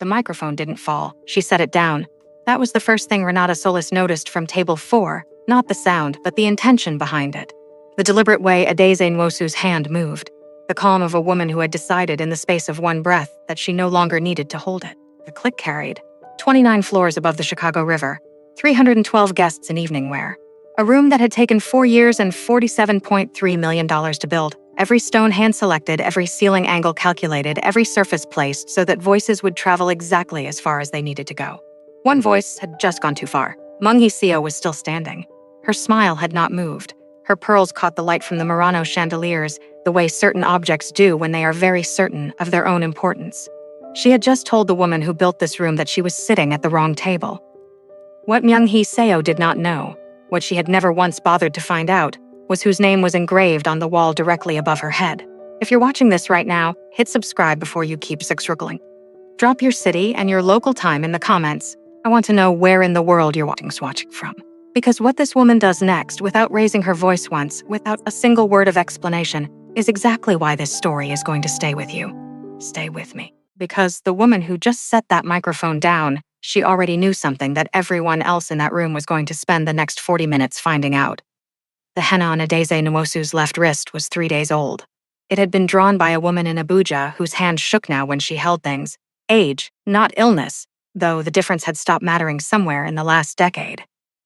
The microphone didn't fall. She set it down. That was the first thing Renata Solis noticed from table 4, not the sound, but the intention behind it. The deliberate way Adeze Nwosu's hand moved. The calm of a woman who had decided in the space of one breath that she no longer needed to hold it. The click carried 29 floors above the Chicago River, 312 guests in evening wear. A room that had taken 4 years and $47.3 million to build. Every stone hand-selected, every ceiling angle calculated, every surface placed so that voices would travel exactly as far as they needed to go. One voice had just gone too far. Mung Hee-seo was still standing. Her smile had not moved. Her pearls caught the light from the Murano chandeliers, the way certain objects do when they are very certain of their own importance. She had just told the woman who built this room that she was sitting at the wrong table. What Mung Hee-seo did not know, what she had never once bothered to find out, was whose name was engraved on the wall directly above her head. If you're watching this right now, hit subscribe before you keep scrolling. Drop your city and your local time in the comments. I want to know where in the world you're watching from. Because what this woman does next, without raising her voice once, without a single word of explanation, is exactly why this story is going to stay with you. Stay with me. Because the woman who just set that microphone down, she already knew something that everyone else in that room was going to spend the next 40 minutes finding out. The henna on Adeze Nwosu's left wrist was 3 days old. It had been drawn by a woman in Abuja whose hand shook now when she held things. Age, not illness, though the difference had stopped mattering somewhere in the last decade.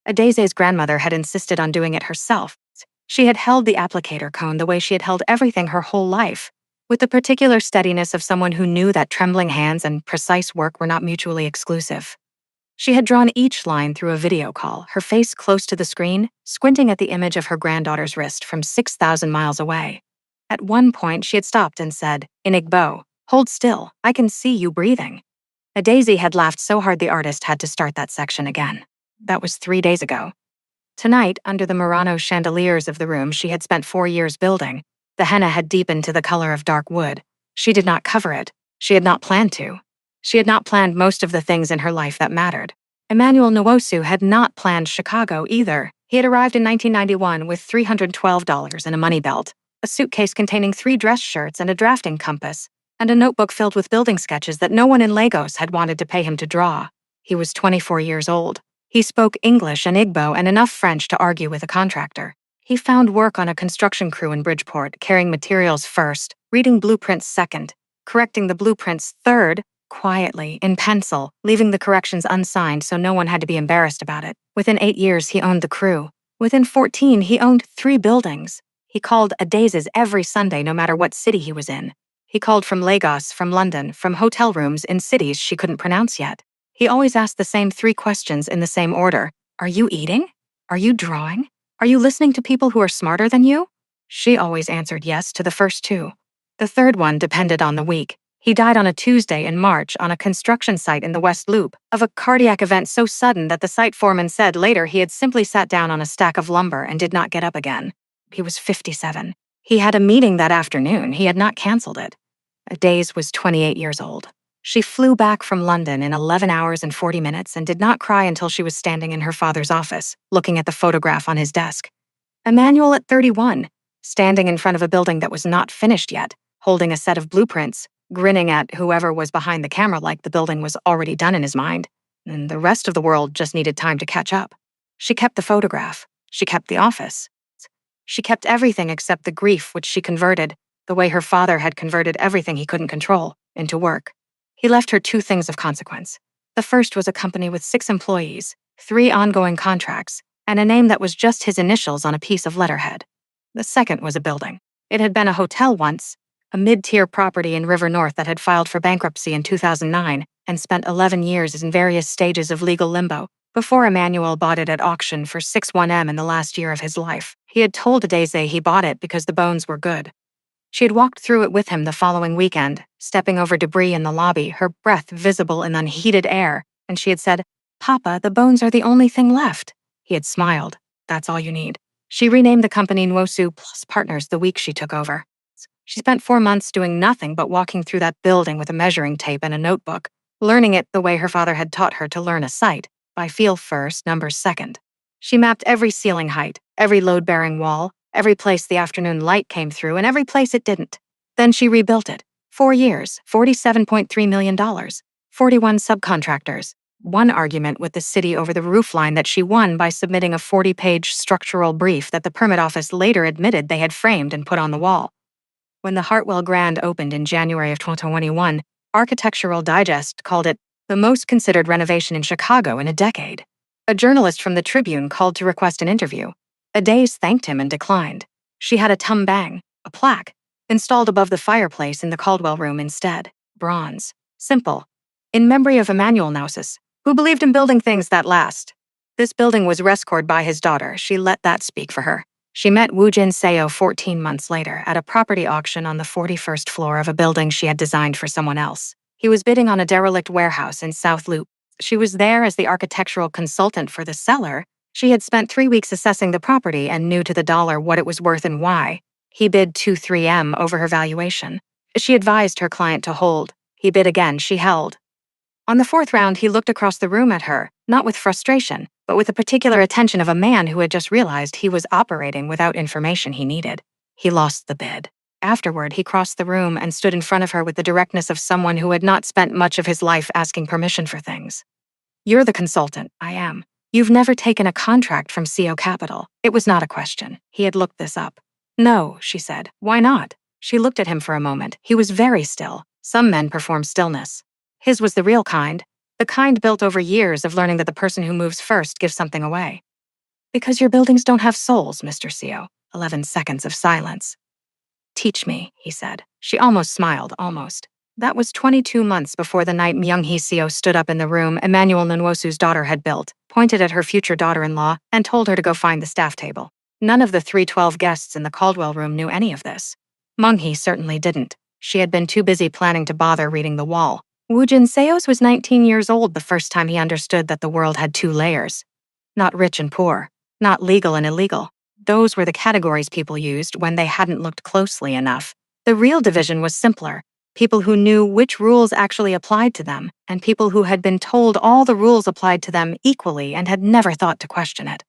Adeze's grandmother had insisted on doing it herself. She had held the applicator cone the way she had held everything her whole life, with the particular steadiness of someone who knew that trembling hands and precise work were not mutually exclusive. She had drawn each line through a video call, her face close to the screen, squinting at the image of her granddaughter's wrist from 6,000 miles away. At one point, she had stopped and said, in Igbo, "Hold still, I can see you breathing." Adeze had laughed so hard the artist had to start that section again. That was 3 days ago. Tonight, under the Murano chandeliers of the room she had spent 4 years building, the henna had deepened to the color of dark wood. She did not cover it. She had not planned to. She had not planned most of the things in her life that mattered. Emmanuel Nwosu had not planned Chicago either. He had arrived in 1991 with $312 in a money belt, a suitcase containing 3 dress shirts and a drafting compass, and a notebook filled with building sketches that no one in Lagos had wanted to pay him to draw. He was 24 years old. He spoke English and Igbo and enough French to argue with a contractor. He found work on a construction crew in Bridgeport, carrying materials first, reading blueprints second, correcting the blueprints third, quietly, in pencil, leaving the corrections unsigned so no one had to be embarrassed about it. Within 8 years, he owned the crew. Within 14, he owned 3 buildings. He called Adeze's every Sunday no matter what city he was in. He called from Lagos, from London, from hotel rooms in cities she couldn't pronounce yet. He always asked the same 3 questions in the same order. Are you eating? Are you drawing? Are you listening to people who are smarter than you? She always answered yes to the first 2. The third one depended on the week. He died on a Tuesday in March on a construction site in the West Loop, of a cardiac event so sudden that the site foreman said later he had simply sat down on a stack of lumber and did not get up again. He was 57. He had a meeting that afternoon. He had not canceled it. Adeze was 28 years old. She flew back from London in 11 hours and 40 minutes and did not cry until she was standing in her father's office, looking at the photograph on his desk. Emmanuel at 31, standing in front of a building that was not finished yet, holding a set of blueprints, grinning at whoever was behind the camera like the building was already done in his mind, and the rest of the world just needed time to catch up. She kept the photograph. She kept the office. She kept everything except the grief which she converted, the way her father had converted everything he couldn't control, into work. He left her 2 things of consequence. The first was a company with 6 employees, 3 ongoing contracts, and a name that was just his initials on a piece of letterhead. The second was a building. It had been a hotel once, a mid-tier property in River North that had filed for bankruptcy in 2009 and spent 11 years in various stages of legal limbo before Emmanuel bought it at auction for 61M in the last year of his life. He had told Adeze he bought it because the bones were good. She had walked through it with him the following weekend, stepping over debris in the lobby, her breath visible in the unheated air, and she had said, "Papa, the bones are the only thing left." He had smiled. That's all you need. She renamed the company Nwosu Plus Partners the week she took over. She spent 4 months doing nothing but walking through that building with a measuring tape and a notebook, learning it the way her father had taught her to learn a site, by feel first, numbers second. She mapped every ceiling height, every load-bearing wall, every place the afternoon light came through, and every place it didn't. Then she rebuilt it. 4 years, $47.3 million. 41 subcontractors. One argument with the city over the roofline that she won by submitting a 40-page structural brief that the permit office later admitted they had framed and put on the wall. When the Hartwell Grand opened in January of 2021, Architectural Digest called it the most considered renovation in Chicago in a decade. A journalist from the Tribune called to request an interview. Adaze thanked him and declined. She had a tumbang, a plaque, installed above the fireplace in the Caldwell room instead. Bronze. Simple. In memory of Emmanuel Naussus, who believed in building things that last. This building was rescored by his daughter. She let that speak for her. She met Woojin Seo 14 months later at a property auction on the 41st floor of a building she had designed for someone else. He was bidding on a derelict warehouse in South Loop. She was there as the architectural consultant for the seller. She had spent 3 weeks assessing the property and knew to the dollar what it was worth and why. He bid 2.3 M over her valuation. She advised her client to hold. He bid again. She held. On the 4th round, he looked across the room at her, not with frustration, but with the particular attention of a man who had just realized he was operating without information he needed. He lost the bid. Afterward, he crossed the room and stood in front of her with the directness of someone who had not spent much of his life asking permission for things. "You're the consultant." "I am." "You've never taken a contract from CO Capital." It was not a question. He had looked this up. "No," she said. "Why not?" She looked at him for a moment. He was very still. Some men perform stillness. His was the real kind, the kind built over years of learning that the person who moves first gives something away. "Because your buildings don't have souls, Mr. Seo." 11 seconds of silence. "Teach me," he said. She almost smiled, almost. That was 22 months before the night Myung-hee Seo stood up in the room Emmanuel Nwosu's daughter had built, pointed at her future daughter-in-law, and told her to go find the staff table. None of the 312 guests in the Caldwell room knew any of this. Myung-hee certainly didn't. She had been too busy planning to bother reading the wall. Woojin Seos was 19 years old the first time he understood that the world had 2 layers. Not rich and poor. Not legal and illegal. Those were the categories people used when they hadn't looked closely enough. The real division was simpler. People who knew which rules actually applied to them, and people who had been told all the rules applied to them equally and had never thought to question it.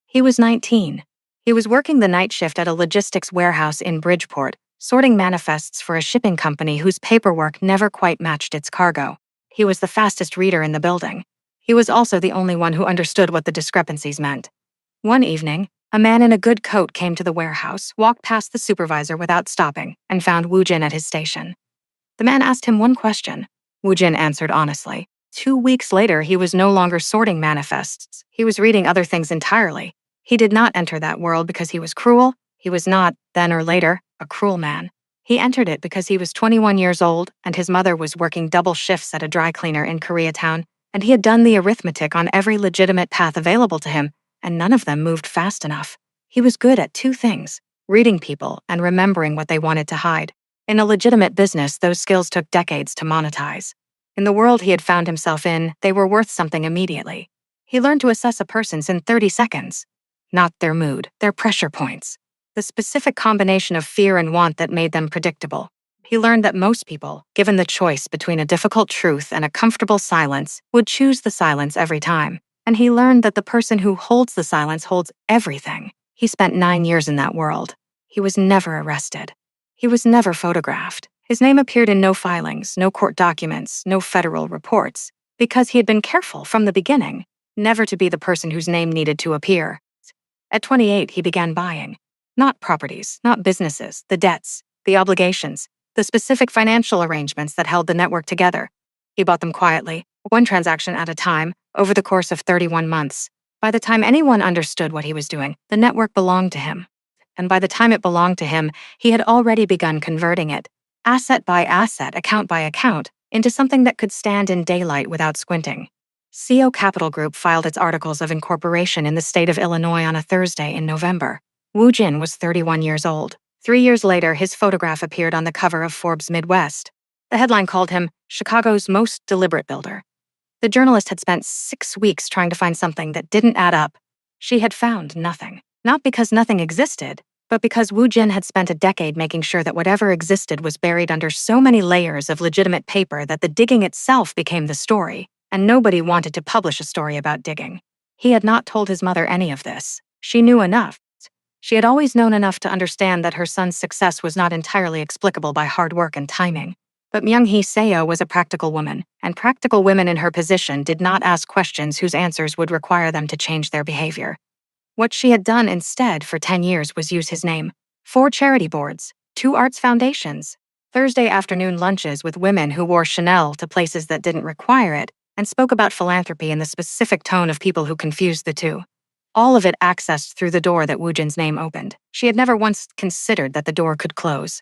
He was 19. He was working the night shift at a logistics warehouse in Bridgeport, sorting manifests for a shipping company whose paperwork never quite matched its cargo. He was the fastest reader in the building. He was also the only one who understood what the discrepancies meant. One evening, a man in a good coat came to the warehouse, walked past the supervisor without stopping, and found Woojin at his station. The man asked him one question. Woojin answered honestly. 2 weeks later, he was no longer sorting manifests. He was reading other things entirely. He did not enter that world because he was cruel. He was not, then or later, a cruel man. He entered it because he was 21 years old and his mother was working double shifts at a dry cleaner in Koreatown, and he had done the arithmetic on every legitimate path available to him, and none of them moved fast enough. He was good at 2 things, reading people and remembering what they wanted to hide. In a legitimate business, those skills took decades to monetize. In the world he had found himself in, they were worth something immediately. He learned to assess a person's in 30 seconds. Not their mood, their pressure points. The specific combination of fear and want that made them predictable. He learned that most people, given the choice between a difficult truth and a comfortable silence, would choose the silence every time. And he learned that the person who holds the silence holds everything. He spent 9 years in that world. He was never arrested. He was never photographed. His name appeared in no filings, no court documents, no federal reports, because he had been careful from the beginning, never to be the person whose name needed to appear. At 28, he began buying. Not properties, not businesses, the debts, the obligations, the specific financial arrangements that held the network together. He bought them quietly, one transaction at a time, over the course of 31 months. By the time anyone understood what he was doing, the network belonged to him. And by the time it belonged to him, he had already begun converting it, asset by asset, account by account, into something that could stand in daylight without squinting. CO Capital Group filed its articles of incorporation in the state of Illinois on a Thursday in November. Woojin was 31 years old. 3 years later, his photograph appeared on the cover of Forbes Midwest. The headline called him Chicago's most deliberate builder. The journalist had spent 6 weeks trying to find something that didn't add up. She had found nothing. Not because nothing existed, but because Woojin had spent a decade making sure that whatever existed was buried under so many layers of legitimate paper that the digging itself became the story, and nobody wanted to publish a story about digging. He had not told his mother any of this. She knew enough. She had always known enough to understand that her son's success was not entirely explicable by hard work and timing, But Myung-hee Seo was a practical woman, and practical women in her position did not ask questions whose answers would require them to change their behavior. What she had done instead for 10 years was use his name. 4 charity boards, 2 arts foundations, Thursday afternoon lunches with women who wore Chanel to places that didn't require it, and spoke about philanthropy in the specific tone of people who confused the two. All of it accessed through the door that Woojin's name opened. She had never once considered that the door could close.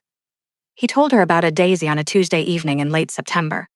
He told her about a daisy on a Tuesday evening in late September,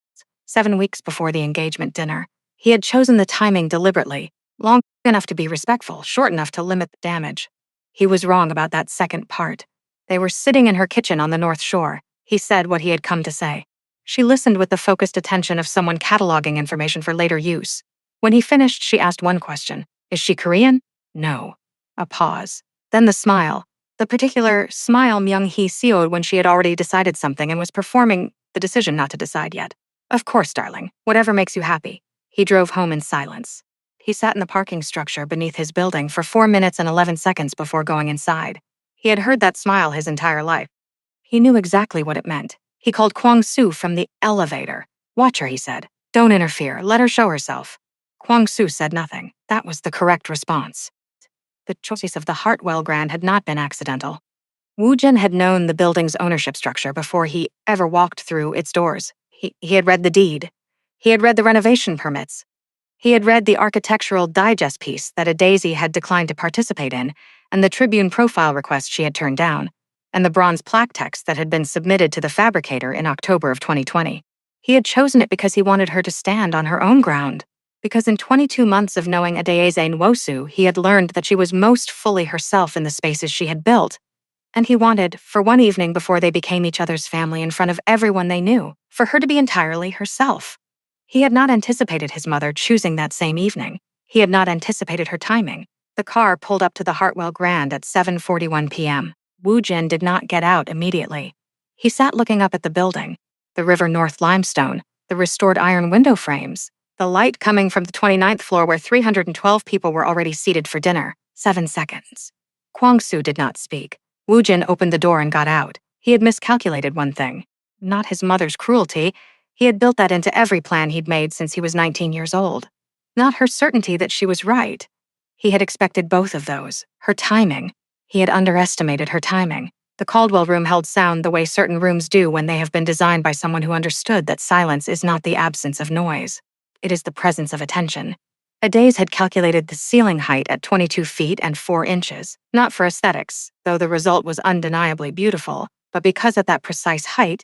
7 weeks before the engagement dinner. He had chosen the timing deliberately, long enough to be respectful, short enough to limit the damage. He was wrong about that second part. They were sitting in her kitchen on the North Shore. He said what he had come to say. She listened with the focused attention of someone cataloging information for later use. When he finished, she asked one question. Is she Korean? No. A pause. Then the smile. The particular smile Myung-hee seoed when she had already decided something and was performing the decision not to decide yet. Of course, darling. Whatever makes you happy. He drove home in silence. He sat in the parking structure beneath his building for 4 minutes and 11 seconds before going inside. He had heard that smile his entire life. He knew exactly what it meant. He called Kwang-soo from the elevator. Watch her, he said. Don't interfere. Let her show herself. Kwang-soo said nothing. That was the correct response. The choice of the Hartwell Grand had not been accidental. Woojin had known the building's ownership structure before he ever walked through its doors. He had read the deed. He had read the renovation permits. He had read the architectural digest piece that Adazy had declined to participate in, and the Tribune profile request she had turned down, and the bronze plaque text that had been submitted to the fabricator in October of 2020. He had chosen it because he wanted her to stand on her own ground. Because in 22 months of knowing Adeyeze Nwosu, he had learned that she was most fully herself in the spaces she had built. And he wanted, for one evening before they became each other's family in front of everyone they knew, for her to be entirely herself. He had not anticipated his mother choosing that same evening. He had not anticipated her timing. The car pulled up to the Hartwell Grand at 7:41 p.m. Woojin did not get out immediately. He sat looking up at the building, the River North limestone, the restored iron window frames, the light coming from the 29th floor where 312 people were already seated for dinner. 7 seconds. Kwang-soo did not speak. Woojin opened the door and got out. He had miscalculated one thing. Not his mother's cruelty. He had built that into every plan he'd made since he was 19 years old. Not her certainty that she was right. He had expected both of those. Her timing. He had underestimated her timing. The Caldwell room held sound the way certain rooms do when they have been designed by someone who understood that silence is not the absence of noise. It is the presence of attention. Adaze had calculated the ceiling height at 22 feet and 4 inches, not for aesthetics, though the result was undeniably beautiful, but because at that precise height,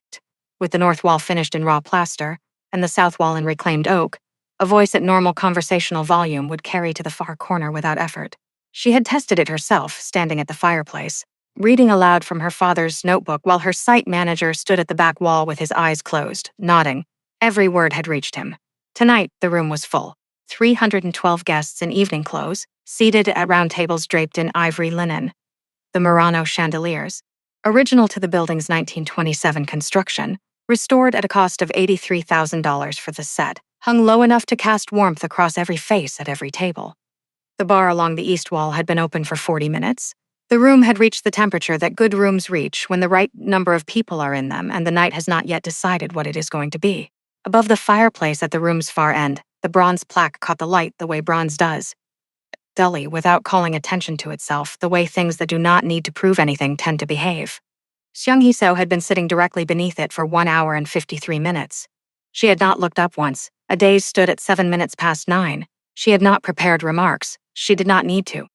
with the north wall finished in raw plaster and the south wall in reclaimed oak, a voice at normal conversational volume would carry to the far corner without effort. She had tested it herself, standing at the fireplace, reading aloud from her father's notebook while her site manager stood at the back wall with his eyes closed, nodding. Every word had reached him. Tonight, the room was full. 312 guests in evening clothes, seated at round tables draped in ivory linen. The Murano chandeliers, original to the building's 1927 construction, restored at a cost of $83,000 for the set, hung low enough to cast warmth across every face at every table. The bar along the east wall had been open for 40 minutes. The room had reached the temperature that good rooms reach when the right number of people are in them and the night has not yet decided what it is going to be. Above the fireplace at the room's far end, the bronze plaque caught the light the way bronze does. Dully, without calling attention to itself, the way things that do not need to prove anything tend to behave. Seung Hee-seo had been sitting directly beneath it for 1 hour and 53 minutes. She had not looked up once. Adaze stood at 7 minutes past 9. She had not prepared remarks. She did not need to.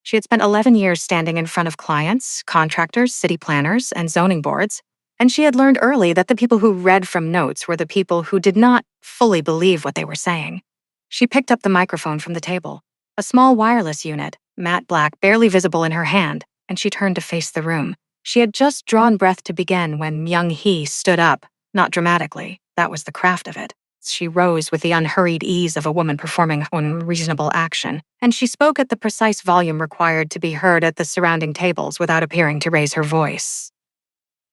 She had spent 11 years standing in front of clients, contractors, city planners, and zoning boards, and she had learned early that the people who read from notes were the people who did not fully believe what they were saying. She picked up the microphone from the table, a small wireless unit, matte black, barely visible in her hand, and she turned to face the room. She had just drawn breath to begin when Myung-hee stood up, not dramatically. That was the craft of it. She rose with the unhurried ease of a woman performing unreasonable action, and she spoke at the precise volume required to be heard at the surrounding tables without appearing to raise her voice.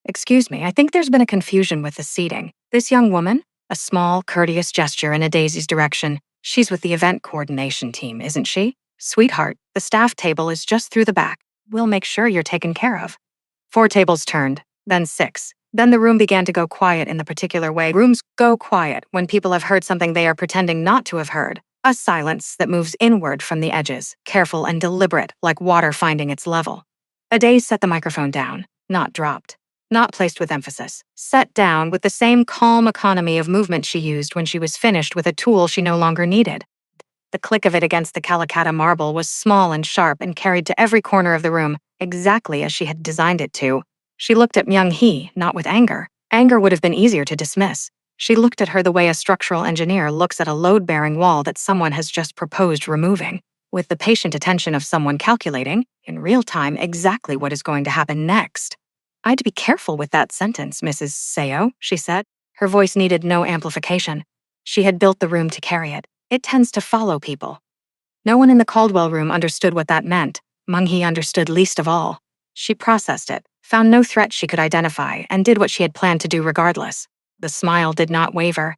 Excuse me, I think there's been a confusion with the seating. This young woman, a small, courteous gesture in Adazy's direction. She's with the event coordination team, isn't she? Sweetheart, the staff table is just through the back. We'll make sure you're taken care of. 4 tables turned, then 6. Then the room began to go quiet in the particular way rooms go quiet when people have heard something they are pretending not to have heard. A silence that moves inward from the edges, careful and deliberate, like water finding its level. Adaze set the microphone down, not dropped. Not placed with emphasis, set down with the same calm economy of movement she used when she was finished with a tool she no longer needed. The click of it against the Calacatta marble was small and sharp and carried to every corner of the room, exactly as she had designed it to. She looked at Myung-hee, not with anger. Anger would have been easier to dismiss. She looked at her the way a structural engineer looks at a load-bearing wall that someone has just proposed removing, with the patient attention of someone calculating, in real time, exactly what is going to happen next. "I'd be careful with that sentence, Mrs. Seo," she said. Her voice needed no amplification. She had built the room to carry it. It tends to follow people. No one in the Caldwell room understood what that meant. Myung-hee understood least of all. She processed it, found no threat she could identify, and did what she had planned to do regardless. The smile did not waver.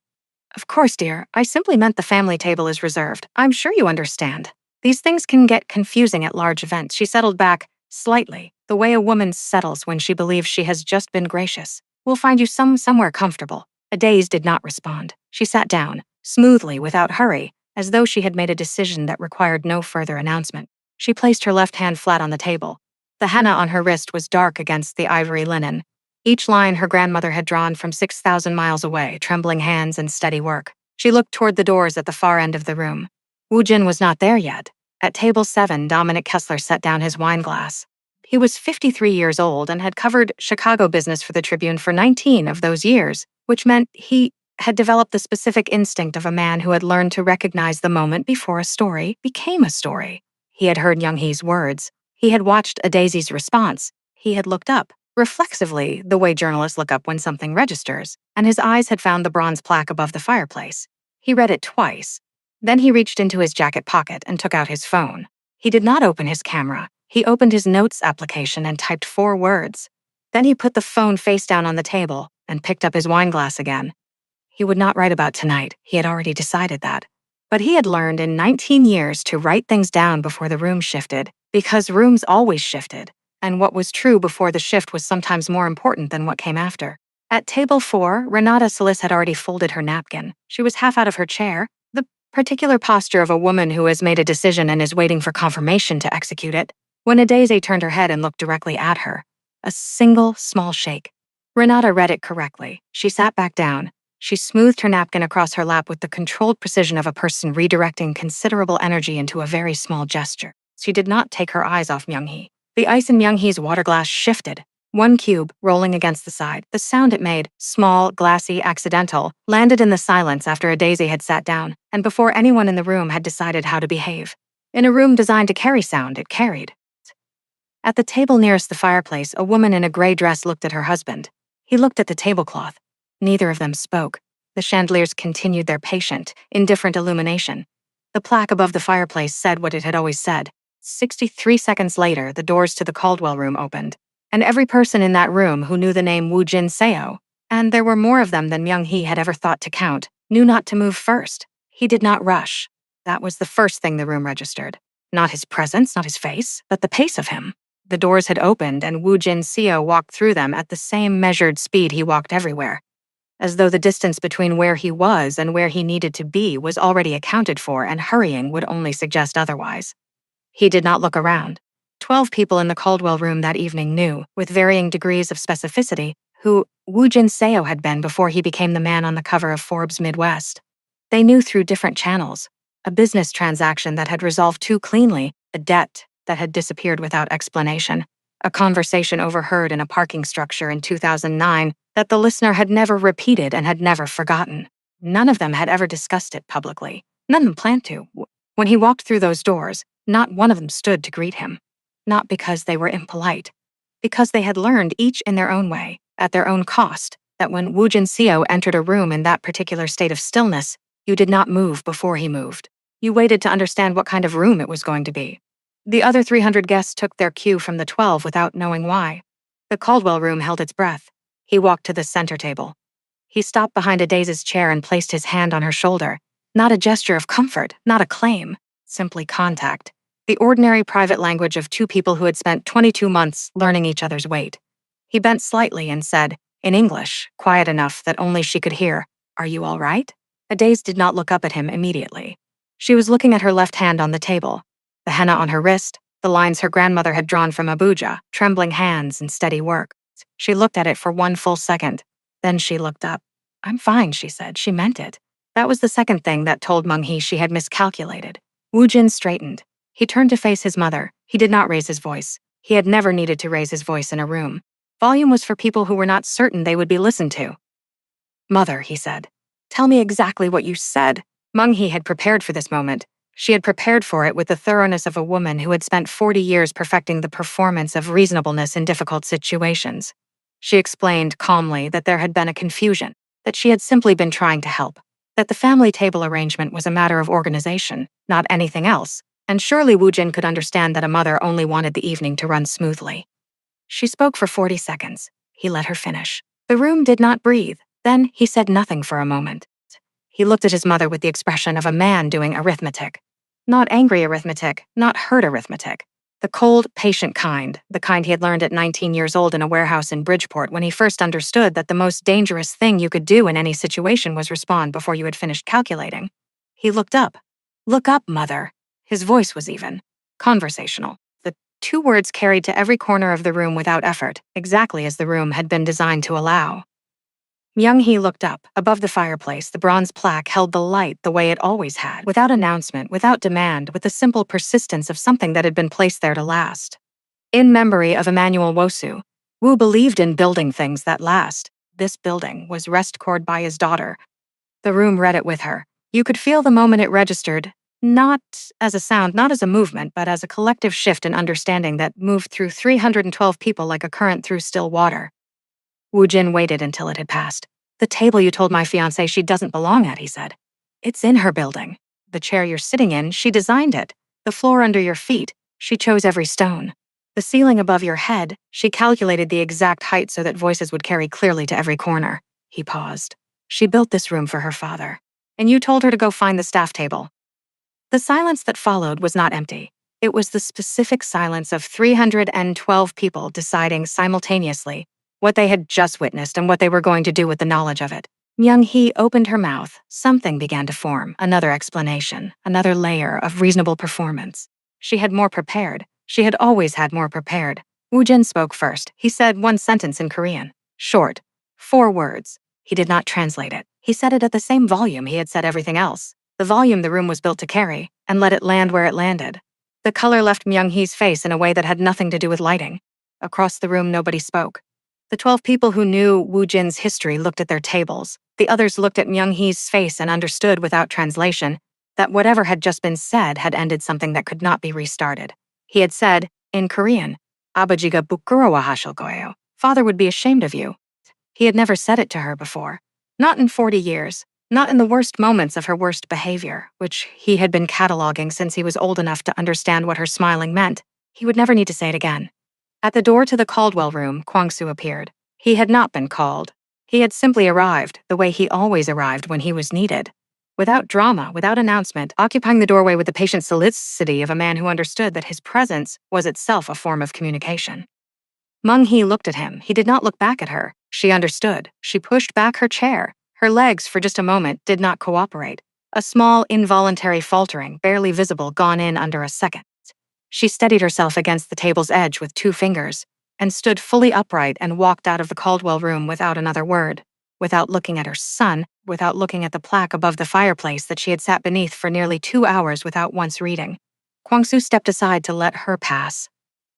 "Of course, dear. I simply meant the family table is reserved. I'm sure you understand. These things can get confusing at large events." She settled back, slightly, the way a woman settles when she believes she has just been gracious. "We'll find you somewhere comfortable." Adaze did not respond. She sat down, smoothly, without hurry, as though she had made a decision that required no further announcement. She placed her left hand flat on the table. The henna on her wrist was dark against the ivory linen. Each line her grandmother had drawn from 6,000 miles away, trembling hands and steady work. She looked toward the doors at the far end of the room. Woo Jin was not there yet. At table 7, Dominic Kessler set down his wine glass. He was 53 years old and had covered Chicago business for the Tribune for 19 of those years, which meant he had developed the specific instinct of a man who had learned to recognize the moment before a story became a story. He had heard Myung-hee's words. He had watched Adaze's response. He had looked up, reflexively, the way journalists look up when something registers, and his eyes had found the bronze plaque above the fireplace. He read it twice. Then he reached into his jacket pocket and took out his phone. He did not open his camera. He opened his notes application and typed 4 words. Then he put the phone face down on the table and picked up his wine glass again. He would not write about tonight. He had already decided that. But he had learned in 19 years to write things down before the room shifted, because rooms always shifted, and what was true before the shift was sometimes more important than what came after. At table 4, Renata Solis had already folded her napkin. She was half out of her chair, the particular posture of a woman who has made a decision and is waiting for confirmation to execute it, when Adaze turned her head and looked directly at her. A single small shake. Renata read it correctly. She sat back down. She smoothed her napkin across her lap with the controlled precision of a person redirecting considerable energy into a very small gesture. She did not take her eyes off Myung-hee. The ice in Myung-hee's water glass shifted. One cube, rolling against the side. The sound it made, small, glassy, accidental, landed in the silence after Adaze had sat down, and before anyone in the room had decided how to behave. In a room designed to carry sound, it carried. At the table nearest the fireplace, a woman in a gray dress looked at her husband. He looked at the tablecloth. Neither of them spoke. The chandeliers continued their patient, indifferent illumination. The plaque above the fireplace said what it had always said. 63 seconds later, the doors to the Caldwell room opened, and every person in that room who knew the name Woo Jin Seo, and there were more of them than Myung-hee had ever thought to count, knew not to move first. He did not rush. That was the first thing the room registered. Not his presence, not his face, but the pace of him. The doors had opened, and Woo Jin Seo walked through them at the same measured speed he walked everywhere, as though the distance between where he was and where he needed to be was already accounted for and hurrying would only suggest otherwise. He did not look around. 12 people in the Caldwell room that evening knew, with varying degrees of specificity, who Woo Jin Seo had been before he became the man on the cover of Forbes Midwest. They knew through different channels: a business transaction that had resolved too cleanly, a debt that had disappeared without explanation, a conversation overheard in a parking structure in 2009 that the listener had never repeated and had never forgotten. None of them had ever discussed it publicly. None of them planned to. When he walked through those doors, not one of them stood to greet him. Not because they were impolite, because they had learned each in their own way, at their own cost, that when Woo Jin Seo entered a room in that particular state of stillness, you did not move before he moved. You waited to understand what kind of room it was going to be. The other 300 guests took their cue from the 12 without knowing why. The Caldwell room held its breath. He walked to the center table. He stopped behind Adaze's chair and placed his hand on her shoulder. Not a gesture of comfort, not a claim, simply contact. The ordinary private language of two people who had spent 22 months learning each other's weight. He bent slightly and said, In English, quiet enough that only she could hear, "Are you all right?" Adaze did not look up at him immediately. She was looking at her left hand on the table, the henna on her wrist, the lines her grandmother had drawn from Abuja, trembling hands and steady work. She looked at it for one full second. Then she looked up. "I'm fine," she said. She meant it. That was the second thing that told Meng-hee she had miscalculated. Wu Jin straightened. He turned to face his mother. He did not raise his voice. He had never needed to raise his voice in a room. Volume was for people who were not certain they would be listened to. "Mother," he said. "Tell me exactly what you said." Meng-hee had prepared for this moment. She had prepared for it with the thoroughness of a woman who had spent 40 years perfecting the performance of reasonableness in difficult situations. She explained calmly that there had been a confusion, that she had simply been trying to help, that the family table arrangement was a matter of organization, not anything else, and surely Wu Jin could understand that a mother only wanted the evening to run smoothly. She spoke for 40 seconds. He let her finish. The room did not breathe. Then he said nothing for a moment. He looked at his mother with the expression of a man doing arithmetic. Not angry arithmetic, not hurt arithmetic. The cold, patient kind, the kind he had learned at 19 years old in a warehouse in Bridgeport when he first understood that the most dangerous thing you could do in any situation was respond before you had finished calculating. He looked up. "Look up, mother." His voice was even. Conversational. The two words carried to every corner of the room without effort, exactly as the room had been designed to allow. Myung-hee looked up. Above the fireplace, the bronze plaque held the light the way it always had, without announcement, without demand, with the simple persistence of something that had been placed there to last. In memory of Emmanuel Wosu, Wu believed in building things that last. This building was rest cored by his daughter. The room read it with her. You could feel the moment it registered, not as a sound, not as a movement, but as a collective shift in understanding that moved through 312 people like a current through still water. Wu Jin waited until it had passed. "The table you told my fiancé she doesn't belong at," he said. "It's in her building. The chair you're sitting in, she designed it. The floor under your feet, she chose every stone. The ceiling above your head, she calculated the exact height so that voices would carry clearly to every corner." He paused. "She built this room for her father. And you told her to go find the staff table." The silence that followed was not empty. It was the specific silence of 312 people deciding simultaneously what they had just witnessed and what they were going to do with the knowledge of it. Myung-hee opened her mouth. Something began to form, another explanation, another layer of reasonable performance. She had more prepared. She had always had more prepared. Wu Jin spoke first. He said one sentence in Korean. Short. 4 words. He did not translate it. He said it at the same volume he had said everything else. The volume the room was built to carry, and let it land where it landed. The color left Myung-hee's face in a way that had nothing to do with lighting. Across the room, nobody spoke. The 12 people who knew Wu Jin's history looked at their tables. The others looked at Myung-hee's face and understood without translation that whatever had just been said had ended something that could not be restarted. He had said, in Korean, "Abajiga bukurowa hashil goyo." Father would be ashamed of you. He had never said it to her before. Not in 40 years. Not in the worst moments of her worst behavior, which he had been cataloging since he was old enough to understand what her smiling meant. He would never need to say it again. At the door to the Caldwell room, Kwang-soo appeared. He had not been called. He had simply arrived, the way he always arrived when he was needed. Without drama, without announcement, occupying the doorway with the patient solicity of a man who understood that his presence was itself a form of communication. Meng-hee looked at him. He did not look back at her. She understood. She pushed back her chair. Her legs, for just a moment, did not cooperate. A small, involuntary faltering, barely visible, gone in under a second. She steadied herself against the table's edge with 2 fingers, and stood fully upright and walked out of the Caldwell room without another word, without looking at her son, without looking at the plaque above the fireplace that she had sat beneath for nearly 2 hours without once reading. Kwang-soo stepped aside to let her pass.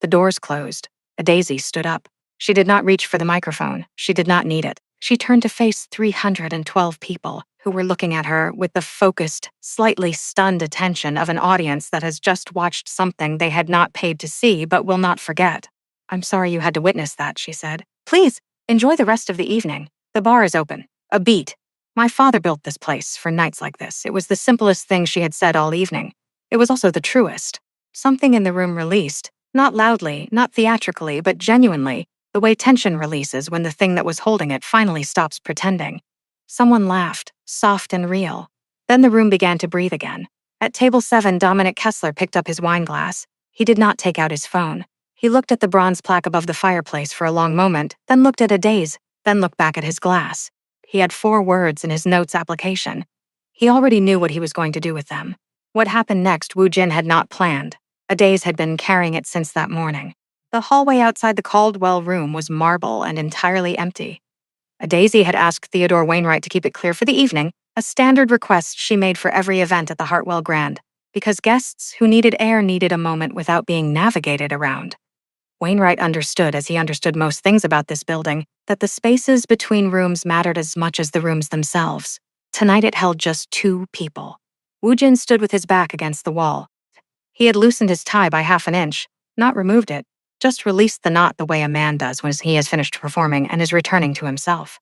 The doors closed. A Daisy stood up. She did not reach for the microphone. She did not need it. She turned to face 312 people who were looking at her with the focused, slightly stunned attention of an audience that has just watched something they had not paid to see but will not forget. "I'm sorry you had to witness that," she said. "Please, enjoy the rest of the evening. The bar is open. A beat. My father built this place for nights like this." It was the simplest thing she had said all evening. It was also the truest. Something in the room released, not loudly, not theatrically, but genuinely, the way tension releases when the thing that was holding it finally stops pretending. Someone laughed, soft and real. Then the room began to breathe again. At table 7, Dominic Kessler picked up his wine glass. He did not take out his phone. He looked at the bronze plaque above the fireplace for a long moment, then looked at Adaze. then looked back at his glass. He had 4 words in his notes application. He already knew what he was going to do with them. What happened next, Woo Jin had not planned. Adaze had been carrying it since that morning. The hallway outside the Caldwell room was marble and entirely empty. Adaze had asked Theodore Wainwright to keep it clear for the evening, a standard request she made for every event at the Hartwell Grand, because guests who needed air needed a moment without being navigated around. Wainwright understood, as he understood most things about this building, that the spaces between rooms mattered as much as the rooms themselves. Tonight it held just 2 people. Woo Jin stood with his back against the wall. He had loosened his tie by half an inch, not removed it, just released the knot the way a man does when he has finished performing and is returning to himself.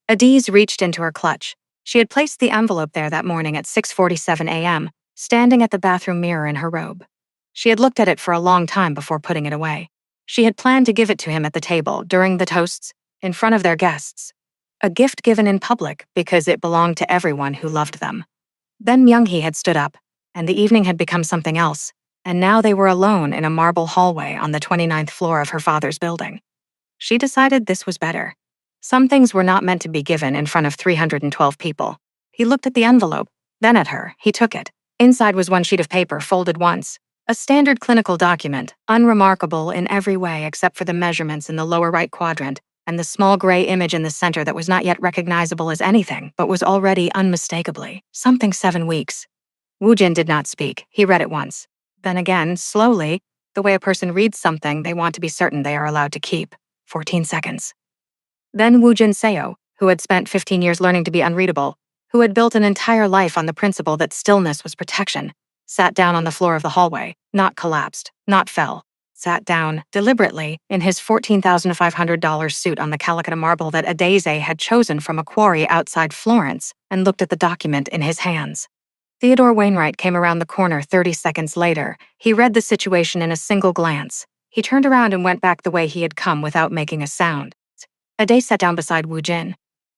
Adaze reached into her clutch. She had placed the envelope there that morning at 6:47 a.m., standing at the bathroom mirror in her robe. She had looked at it for a long time before putting it away. She had planned to give it to him at the table, during the toasts, in front of their guests. A gift given in public because it belonged to everyone who loved them. Then Myung-hee had stood up, and the evening had become something else, and now they were alone in a marble hallway on the 29th floor of her father's building. She decided this was better. Some things were not meant to be given in front of 312 people. He looked at the envelope, then at her. He took it. Inside was one sheet of paper, folded once. A standard clinical document, unremarkable in every way except for the measurements in the lower right quadrant and the small gray image in the center that was not yet recognizable as anything, but was already unmistakably something 7 weeks. Woo Jin did not speak. He read it once. Then again, slowly, the way a person reads something they want to be certain they are allowed to keep. 14 seconds. Then Woo Jin Seo, who had spent 15 years learning to be unreadable, who had built an entire life on the principle that stillness was protection, sat down on the floor of the hallway, not collapsed, not fell, sat down, deliberately, in his $14,500 suit on the Calicut marble that Adaze had chosen from a quarry outside Florence, and looked at the document in his hands. Theodore Wainwright came around the corner 30 seconds later. He read the situation in a single glance. He turned around and went back the way he had come without making a sound. Adaze sat down beside Woo Jin.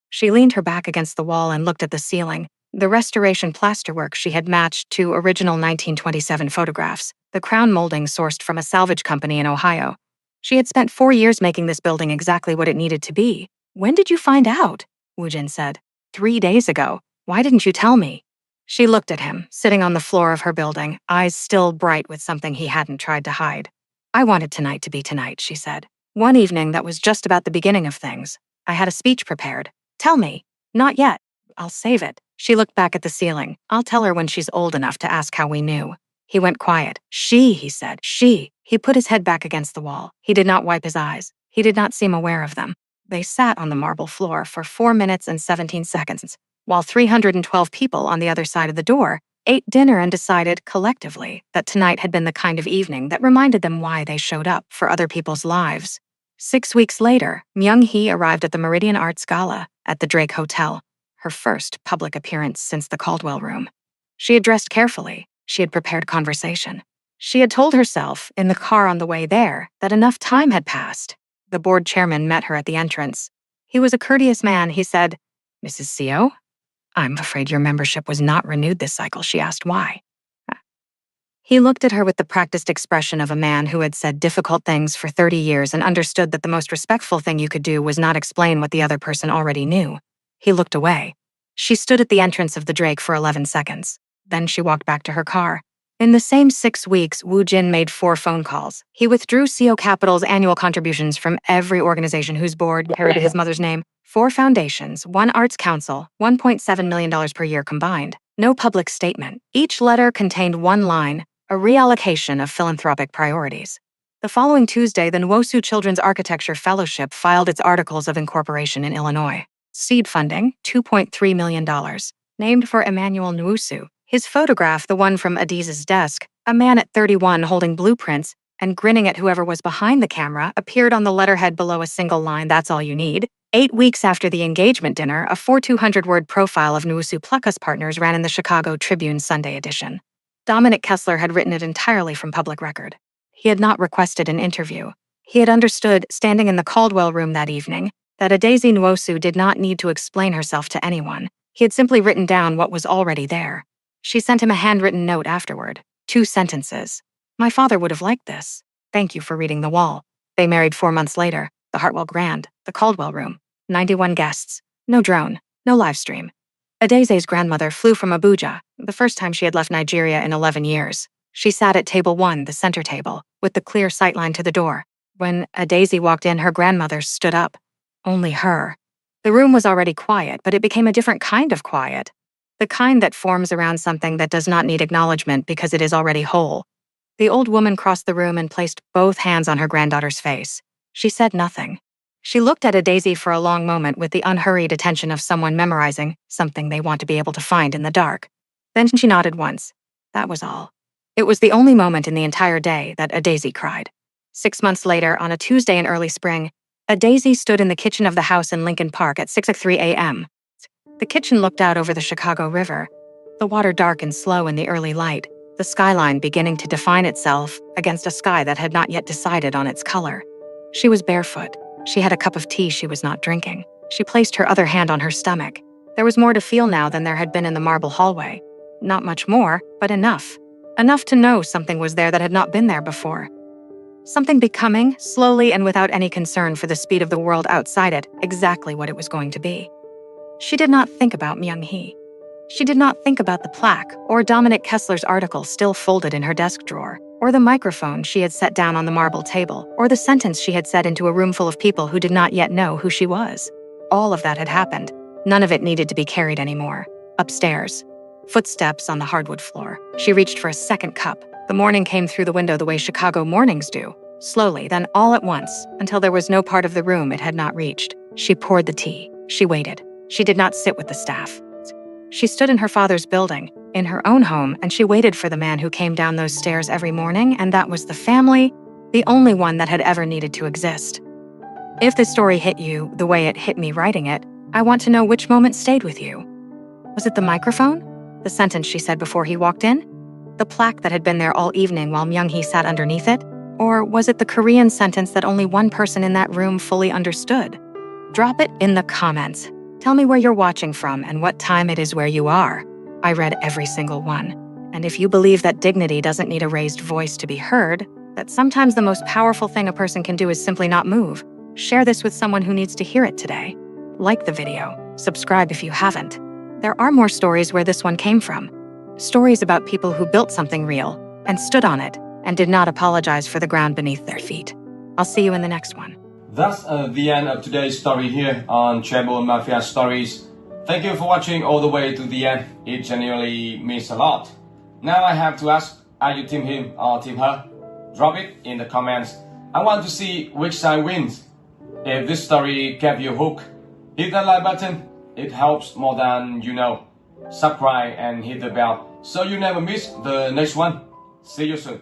She leaned her back against the wall and looked at the ceiling. The restoration plasterwork she had matched to original 1927 photographs, the crown molding sourced from a salvage company in Ohio. She had spent 4 years making this building exactly what it needed to be. When did you find out? Woo Jin said. 3 days ago. Why didn't you tell me? She looked at him, sitting on the floor of her building, eyes still bright with something he hadn't tried to hide. I wanted tonight to be tonight, she said. One evening that was just about the beginning of things. I had a speech prepared. Tell me. Not yet. I'll save it. She looked back at the ceiling. I'll tell her when she's old enough to ask how we knew. He went quiet. She, he said. She. He put his head back against the wall. He did not wipe his eyes. He did not seem aware of them. They sat on the marble floor for 4 minutes and 17 seconds, while 312 people on the other side of the door ate dinner and decided, collectively, that tonight had been the kind of evening that reminded them why they showed up for other people's lives. 6 weeks later, Myung-hee arrived at the Meridian Arts Gala at the Drake Hotel, her first public appearance since the Caldwell Room. She had dressed carefully. She had prepared conversation. She had told herself, in the car on the way there, that enough time had passed. The board chairman met her at the entrance. He was a courteous man. He said, Mrs. Seo? I'm afraid your membership was not renewed this cycle. She asked why. He looked at her with the practiced expression of a man who had said difficult things for 30 years and understood that the most respectful thing you could do was not explain what the other person already knew. He looked away. She stood at the entrance of the Drake for 11 seconds. Then she walked back to her car. In the same 6 weeks, Woo Jin made 4 phone calls. He withdrew Seo Capital's annual contributions from every organization whose board carried his mother's name, 4 foundations, 1 arts council, $1.7 million per year combined. No public statement. Each letter contained 1 line, a reallocation of philanthropic priorities. The following Tuesday, the Nwosu Children's Architecture Fellowship filed its articles of incorporation in Illinois. Seed funding, $2.3 million. Named for Emmanuel Nwosu. His photograph, the one from Adiz's desk, a man at 31 holding blueprints and grinning at whoever was behind the camera, appeared on the letterhead below a single line, that's all you need. 8 weeks after the engagement dinner, a 200-word profile of Nwosu Pluckus Partners ran in the Chicago Tribune Sunday edition. Dominic Kessler had written it entirely from public record. He had not requested an interview. He had understood, standing in the Caldwell room that evening, that Adaze Nwosu did not need to explain herself to anyone. He had simply written down what was already there. She sent him a handwritten note afterward. 2 sentences. My father would have liked this. Thank you for reading The Wall. They married 4 months later. The Hartwell Grand, the Caldwell Room. 91 guests. No drone. No live stream. Adese's grandmother flew from Abuja, the first time she had left Nigeria in 11 years. She sat at table 1, the center table, with the clear sightline to the door. When Adese walked in, her grandmother stood up. Only her. The room was already quiet, but it became a different kind of quiet. The kind that forms around something that does not need acknowledgement because it is already whole. The old woman crossed the room and placed both hands on her granddaughter's face. She said nothing. She looked at Adese for a long moment with the unhurried attention of someone memorizing something they want to be able to find in the dark. Then she nodded once. That was all. It was the only moment in the entire day that Adese cried. 6 months later, on a Tuesday in early spring, Adese stood in the kitchen of the house in Lincoln Park at 6:03 a.m. The kitchen looked out over the Chicago River, the water dark and slow in the early light, the skyline beginning to define itself against a sky that had not yet decided on its color. She was barefoot. She had a cup of tea she was not drinking. She placed her other hand on her stomach. There was more to feel now than there had been in the marble hallway. Not much more, but enough. Enough to know something was there that had not been there before. Something becoming, slowly and without any concern for the speed of the world outside it, exactly what it was going to be. She did not think about Myung-hee. She did not think about the plaque, or Dominic Kessler's article still folded in her desk drawer, or the microphone she had set down on the marble table, or the sentence she had said into a room full of people who did not yet know who she was. All of that had happened. None of it needed to be carried anymore. Upstairs. Footsteps on the hardwood floor. She reached for a second cup. The morning came through the window the way Chicago mornings do. Slowly, then all at once, until there was no part of the room it had not reached. She poured the tea. She waited. She did not sit with the staff. She stood in her father's building, in her own home, and she waited for the man who came down those stairs every morning, and that was the family, the only one that had ever needed to exist. If this story hit you the way it hit me writing it, I want to know which moment stayed with you. Was it the microphone? The sentence she said before he walked in? The plaque that had been there all evening while Myung-hee sat underneath it? Or was it the Korean sentence that only one person in that room fully understood? Drop it in the comments. Tell me where you're watching from and what time it is where you are. I read every single one. And if you believe that dignity doesn't need a raised voice to be heard, that sometimes the most powerful thing a person can do is simply not move, share this with someone who needs to hear it today. Like the video. Subscribe if you haven't. There are more stories where this one came from. Stories about people who built something real and stood on it and did not apologize for the ground beneath their feet. I'll see you in the next one. That's the end of today's story here on Chaebol Mafia Stories. Thank you for watching all the way to the end. It genuinely means a lot. Now I have to ask, are you team him or team her? Drop it in the comments. I want to see which side wins. If this story kept you hooked, hit that like button. It helps more than you know. Subscribe and hit the bell so you never miss the next one. See you soon.